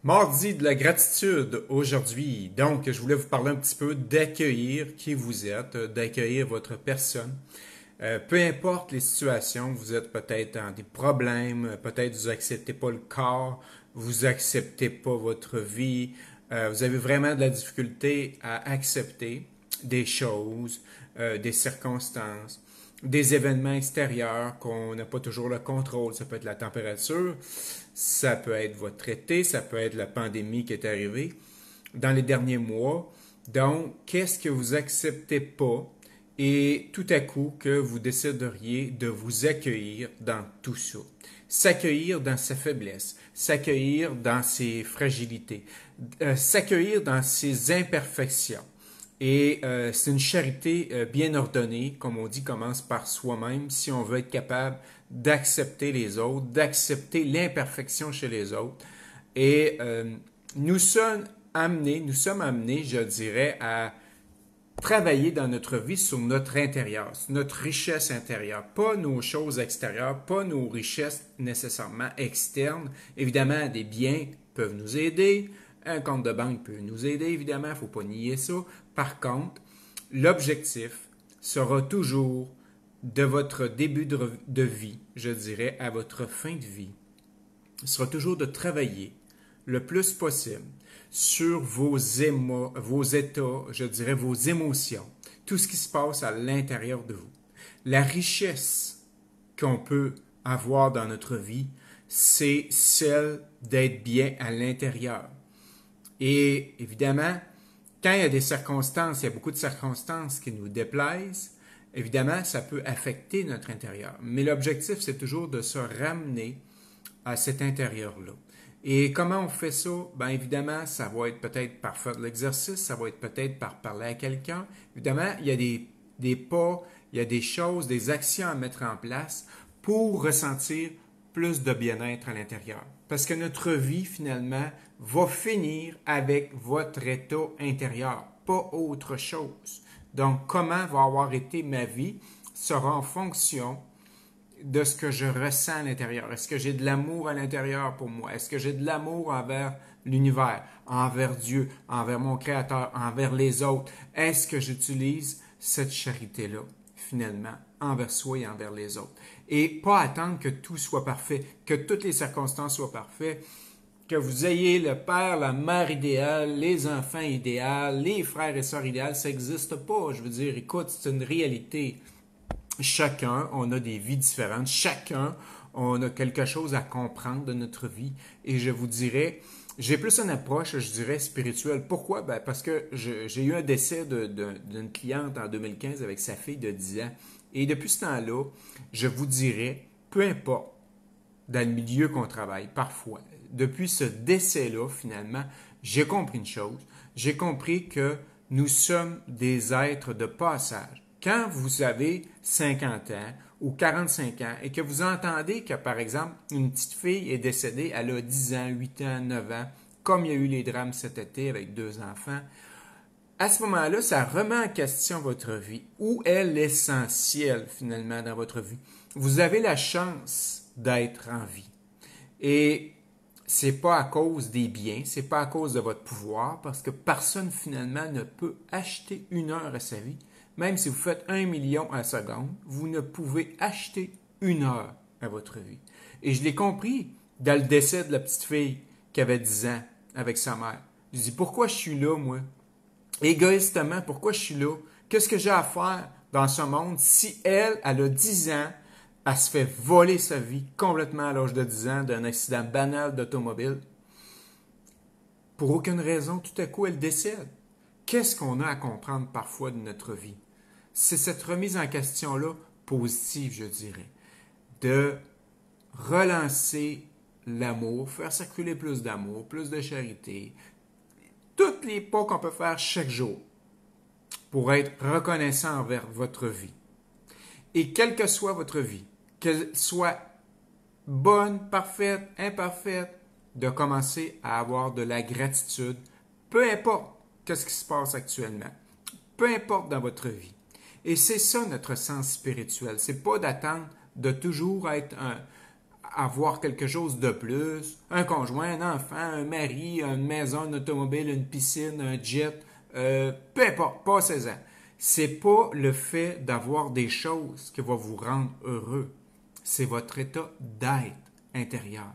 Mardi de la gratitude aujourd'hui. Donc, je voulais vous parler un petit peu d'accueillir qui vous êtes, d'accueillir votre personne. Peu importe les situations, vous êtes peut-être dans des problèmes, peut-être vous acceptez pas le corps, vous acceptez pas votre vie, vous avez vraiment de la difficulté à accepter des choses, des circonstances, des événements extérieurs qu'on n'a pas toujours le contrôle. Ça peut être la température, ça peut être votre été, ça peut être la pandémie qui est arrivée dans les derniers mois. Donc, qu'est-ce que vous acceptez pas et tout à coup que vous décideriez de vous accueillir dans tout ça? S'accueillir dans sa faiblesse, s'accueillir dans ses fragilités, s'accueillir dans ses imperfections. Et c'est une charité bien ordonnée, comme on dit, commence par soi-même si on veut être capable d'accepter les autres, d'accepter l'imperfection chez les autres. Et nous sommes amenés, je dirais, à travailler dans notre vie sur notre intérieur, sur notre richesse intérieure, pas nos choses extérieures, pas nos richesses nécessairement externes. Évidemment, des biens peuvent nous aider, un compte de banque peut nous aider, évidemment, il ne faut pas nier ça. Par contre, l'objectif sera toujours de votre début de vie, je dirais, à votre fin de vie, sera toujours de travailler le plus possible sur vos états, je dirais vos émotions, tout ce qui se passe à l'intérieur de vous. La richesse qu'on peut avoir dans notre vie, c'est celle d'être bien à l'intérieur. Et évidemment, quand il y a des circonstances, il y a beaucoup de circonstances qui nous déplaisent, évidemment, ça peut affecter notre intérieur. Mais l'objectif, c'est toujours de se ramener à cet intérieur-là. Et comment on fait ça? Bien évidemment, ça va être peut-être par faire de l'exercice, ça va être peut-être par parler à quelqu'un. Évidemment, il y a des pas, il y a des choses, des actions à mettre en place pour ressentir plus de bien-être à l'intérieur. Parce que notre vie, finalement, va finir avec votre état intérieur, pas autre chose. Donc, comment va avoir été ma vie sera en fonction de ce que je ressens à l'intérieur. Est-ce que j'ai de l'amour à l'intérieur pour moi? Est-ce que j'ai de l'amour envers l'univers, envers Dieu, envers mon Créateur, envers les autres? Est-ce que j'utilise cette charité-là, finalement, envers soi et envers les autres? Et pas attendre que tout soit parfait, que toutes les circonstances soient parfaites, que vous ayez le père, la mère idéale, les enfants idéaux, les frères et sœurs idéaux, ça n'existe pas. Je veux dire, écoute, c'est une réalité. Chacun, on a des vies différentes. Chacun, on a quelque chose à comprendre de notre vie. Et je vous dirais, j'ai plus une approche, je dirais, spirituelle. Pourquoi? Ben parce que j'ai eu un décès d'une cliente en 2015 avec sa fille de 10 ans. Et depuis ce temps-là, je vous dirais, peu importe dans le milieu qu'on travaille, parfois, depuis ce décès-là, finalement, j'ai compris une chose. J'ai compris que nous sommes des êtres de passage. Quand vous avez 50 ans ou 45 ans et que vous entendez que, par exemple, une petite fille est décédée, elle a 10 ans, 8 ans, 9 ans, comme il y a eu les drames cet été avec 2 enfants, à ce moment-là, ça remet en question votre vie. Où est l'essentiel, finalement, dans votre vie? Vous avez la chance d'être en vie. Et c'est pas à cause des biens, c'est pas à cause de votre pouvoir, parce que personne, finalement, ne peut acheter une heure à sa vie. Même si vous faites 1 million à la seconde, vous ne pouvez acheter une heure à votre vie. Et je l'ai compris dans le décès de la petite fille qui avait 10 ans avec sa mère. Je dis, pourquoi je suis là, moi? Égoïstement, pourquoi je suis là? Qu'est-ce que j'ai à faire dans ce monde si elle a 10 ans, elle se fait voler sa vie complètement à l'âge de 10 ans d'un accident banal d'automobile? Pour aucune raison, tout à coup, elle décède. Qu'est-ce qu'on a à comprendre parfois de notre vie? C'est cette remise en question-là positive, je dirais, de relancer l'amour, faire circuler plus d'amour, plus de charité, tous les pas qu'on peut faire chaque jour pour être reconnaissant envers votre vie. Et quelle que soit votre vie, qu'elle soit bonne, parfaite, imparfaite, de commencer à avoir de la gratitude, peu importe qu'est-ce qui se passe actuellement, peu importe dans votre vie. Et c'est ça notre sens spirituel. C'est pas d'attendre de toujours être avoir quelque chose de plus, un conjoint, un enfant, un mari, une maison, une automobile, une piscine, un jet, peu importe, passez-en. C'est pas le fait d'avoir des choses qui va vous rendre heureux. C'est votre état d'être intérieur.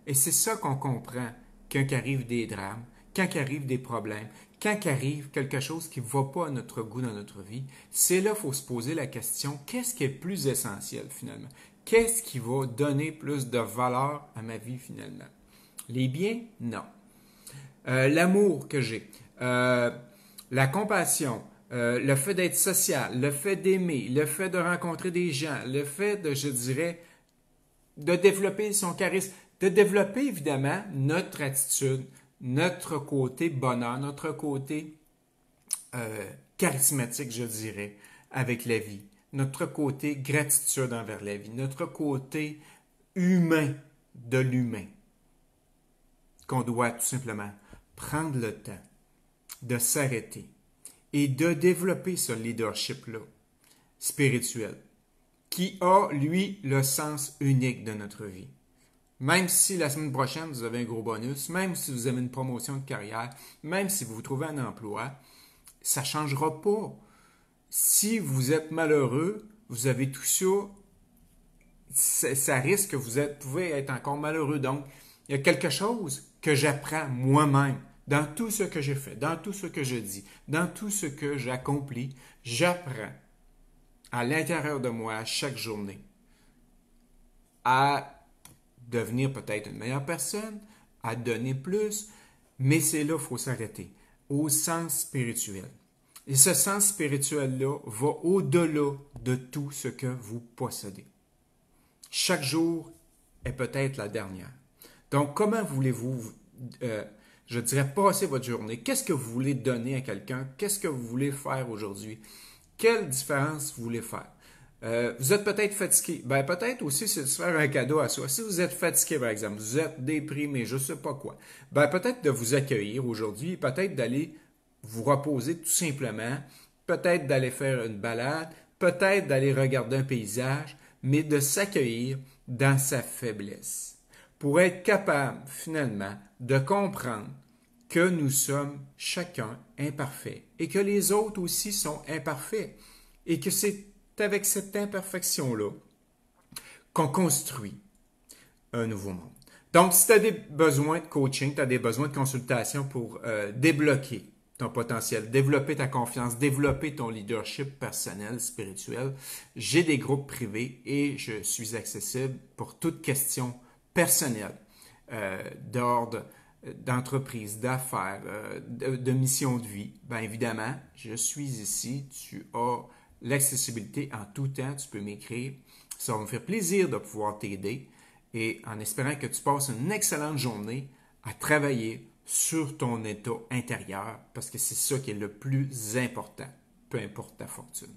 Et c'est ça qu'on comprend quand arrive des drames, quand arrive des problèmes, quand arrive quelque chose qui ne va pas à notre goût dans notre vie. C'est là qu'il faut se poser la question, qu'est-ce qui est plus essentiel finalement? Qu'est-ce qui va donner plus de valeur à ma vie finalement? Les biens? Non. L'amour que j'ai, la compassion, le fait d'être social, le fait d'aimer, le fait de rencontrer des gens, le fait de, je dirais, de développer son charisme, de développer évidemment notre attitude, notre côté bonheur, notre côté charismatique, je dirais, avec la vie, notre côté gratitude envers la vie, notre côté humain de l'humain, qu'on doit tout simplement prendre le temps de s'arrêter et de développer ce leadership-là spirituel qui a, lui, le sens unique de notre vie. Même si la semaine prochaine, vous avez un gros bonus, même si vous avez une promotion de carrière, même si vous trouvez un emploi, ça ne changera pas. Si vous êtes malheureux, vous avez tout ça, ça risque que vous pouvez être encore malheureux. Donc, il y a quelque chose que j'apprends moi-même dans tout ce que j'ai fait, dans tout ce que je dis, dans tout ce que j'accomplis. J'apprends à l'intérieur de moi chaque journée à devenir peut-être une meilleure personne, à donner plus, mais c'est là qu'il faut s'arrêter, au sens spirituel. Et ce sens spirituel-là va au-delà de tout ce que vous possédez. Chaque jour est peut-être la dernière. Donc, comment voulez-vous, je dirais, passer votre journée? Qu'est-ce que vous voulez donner à quelqu'un? Qu'est-ce que vous voulez faire aujourd'hui? Quelle différence vous voulez faire? Vous êtes peut-être fatigué. Ben, peut-être aussi, c'est de se faire un cadeau à soi. Si vous êtes fatigué, par exemple, vous êtes déprimé, je ne sais pas quoi, ben, peut-être de vous accueillir aujourd'hui, peut-être d'aller vous reposer tout simplement, peut-être d'aller faire une balade, peut-être d'aller regarder un paysage, mais de s'accueillir dans sa faiblesse pour être capable, finalement, de comprendre que nous sommes chacun imparfaits et que les autres aussi sont imparfaits et que c'est avec cette imperfection-là qu'on construit un nouveau monde. Donc, si tu as des besoins de coaching, tu as des besoins de consultation pour débloquer ton potentiel, développer ta confiance, développer ton leadership personnel, spirituel, j'ai des groupes privés et je suis accessible pour toute question personnelle d'ordre d'entreprise, d'affaires, de mission de vie. Bien évidemment, je suis ici, tu as l'accessibilité en tout temps, tu peux m'écrire. Ça va me faire plaisir de pouvoir t'aider et en espérant que tu passes une excellente journée à travailler sur ton état intérieur parce que c'est ça qui est le plus important, peu importe ta fortune.